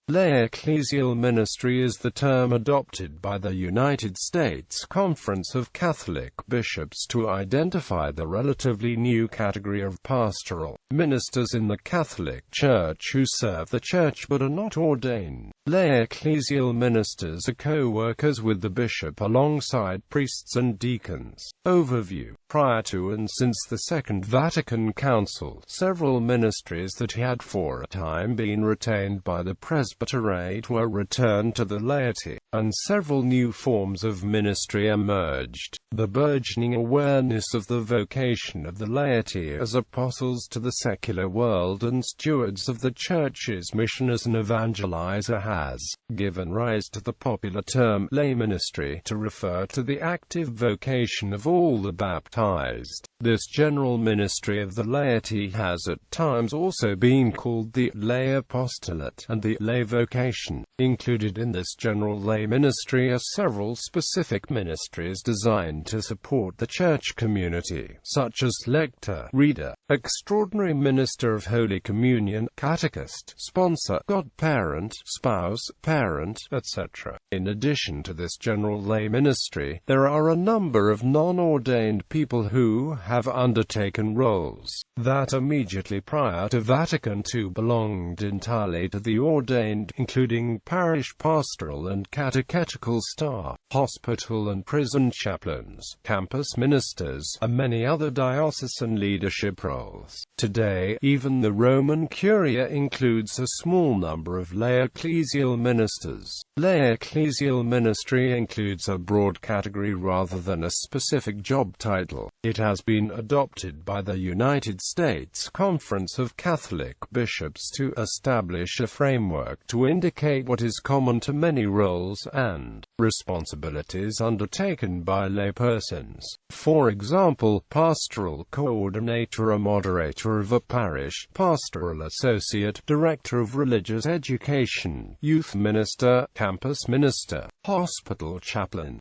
Lay ecclesial ministry is the term adopted by the United States Conference of Catholic Bishops to identify the relatively new category of pastoral ministers in the Catholic Church who serve the Church but are not ordained. Lay ecclesial ministers are co-workers with the bishop alongside priests and deacons. Overview. Prior to and since the Second Vatican Council, several ministries that had for a time been retained by the presbyterate were returned to the laity, and several new forms of ministry emerged. The burgeoning awareness of the vocation of the laity as apostles to the secular world and stewards of the Church's mission as an evangelizer has given rise to the popular term lay ministry to refer to the active vocation of all the baptized. This general ministry of the laity has at times also been called the lay apostolate and the lay vocation. Included in this general lay ministry are several specific ministries designed to support the church community, such as lector, reader, extraordinary minister of Holy Communion, catechist, sponsor, godparent, spouse, parent, etc. In addition to this general lay ministry, there are a number of non-ordained people who have undertaken roles that immediately prior to Vatican II belonged entirely to the ordained, including parish pastoral and catechetical staff, hospital and prison chaplains, campus ministers, and many other diocesan leadership roles. Today, even the Roman Curia includes a small number of lay ecclesial ministers. Lay ecclesial ministry includes a broad category rather than a specific job title. It has been adopted by the United States Conference of Catholic Bishops to establish a framework to indicate what is common to many roles and responsibilities undertaken by laypersons. For example, pastoral coordinator, a moderator of a parish, pastoral associate, director of religious education, youth minister, campus minister, hospital chaplain.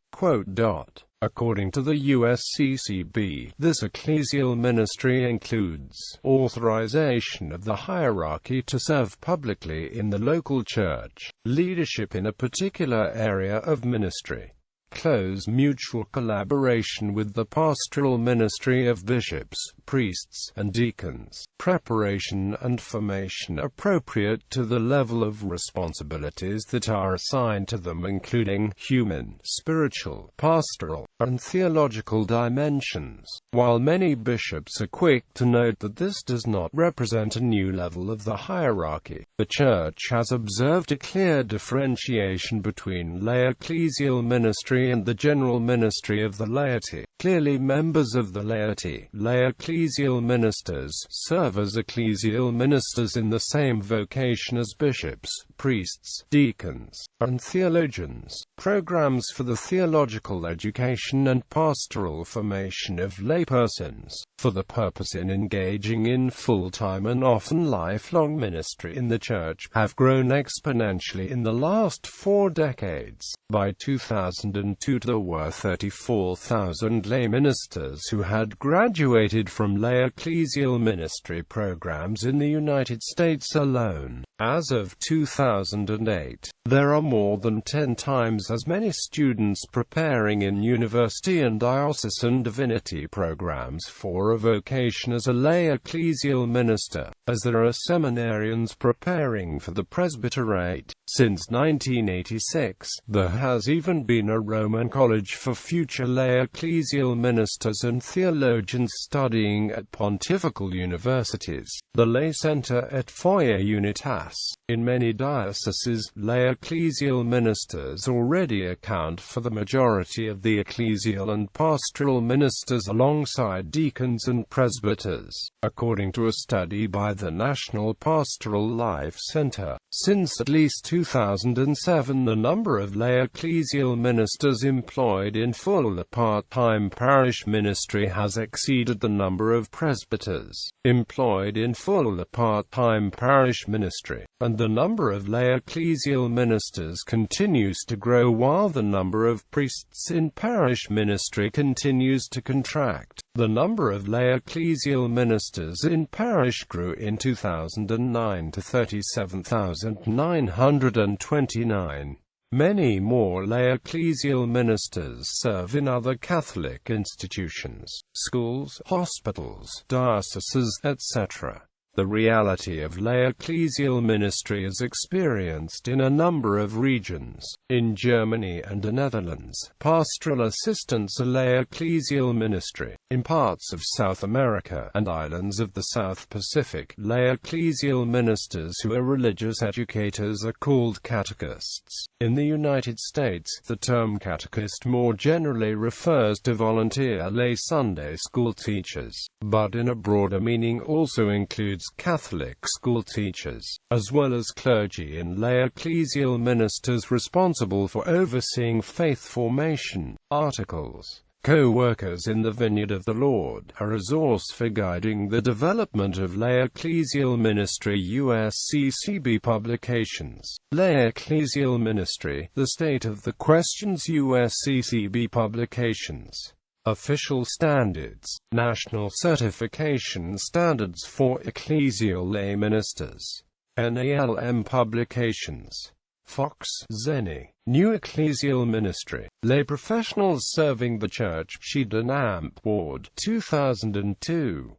According to the USCCB, this ecclesial ministry includes authorization of the hierarchy to serve publicly in the local church, leadership in a particular area of ministry, close mutual collaboration with the pastoral ministry of bishops, priests, and deacons, preparation and formation appropriate to the level of responsibilities that are assigned to them, including human, spiritual, pastoral, and theological dimensions. While many bishops are quick to note that this does not represent a new level of the hierarchy, the Church has observed a clear differentiation between lay ecclesial ministry and the general ministry of the laity. Clearly, members of the laity, lay ecclesial ministers, serve as ecclesial ministers in the same vocation as bishops, priests, deacons, and theologians. Programs for the theological education and pastoral formation of laypersons, for the purpose in engaging in full-time and often lifelong ministry in the Church, have grown exponentially in the last 4 decades. By 2002, there were 34,000 lay ministers who had graduated from lay ecclesial ministry programs in the United States alone. As of 2008, there are more than 10 times as many students preparing in university and diocesan divinity programs for a vocation as a lay ecclesial minister, as there are seminarians preparing for the presbyterate. Since 1986, there has even been a Roman college for future lay ecclesial ministers and theologians studying at pontifical universities, the Lay Center at Foyer Unitas. In many dioceses, lay ecclesial ministers already account for the majority of the ecclesial and pastoral ministers alongside deacons and presbyters, according to a study by the National Pastoral Life Center. Since at least 2007, the number of lay ecclesial ministers employed in full or part-time parish ministry has exceeded the number of presbyters employed in full or part-time parish ministry, and and the number of lay ecclesial ministers continues to grow while the number of priests in parish ministry continues to contract. The number of lay ecclesial ministers in parish grew in 2009 to 37,929. Many more lay ecclesial ministers serve in other Catholic institutions, schools, hospitals, dioceses, etc. The reality of lay ecclesial ministry is experienced in a number of regions. In Germany and the Netherlands, pastoral assistants are lay ecclesial ministry. In parts of South America and islands of the South Pacific, lay ecclesial ministers who are religious educators are called catechists. In the United States, the term catechist more generally refers to volunteer lay Sunday school teachers, but in a broader meaning also includes Catholic school teachers, as well as clergy and lay ecclesial ministers responsible for overseeing faith formation. Articles. Co-workers in the Vineyard of the Lord, a resource for guiding the development of lay ecclesial ministry. USCCB Publications. Lay ecclesial ministry, the state of the questions. USCCB Publications. Official standards. National certification standards for ecclesial lay ministers. NALM Publications. Fox, Zenny. New Ecclesial Ministry. Lay Professionals Serving the Church. Shedon Amp Ward, 2002.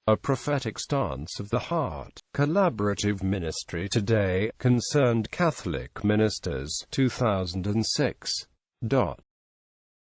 A Prophetic Stance of the Heart. Collaborative Ministry Today, Concerned Catholic Ministers, 2006.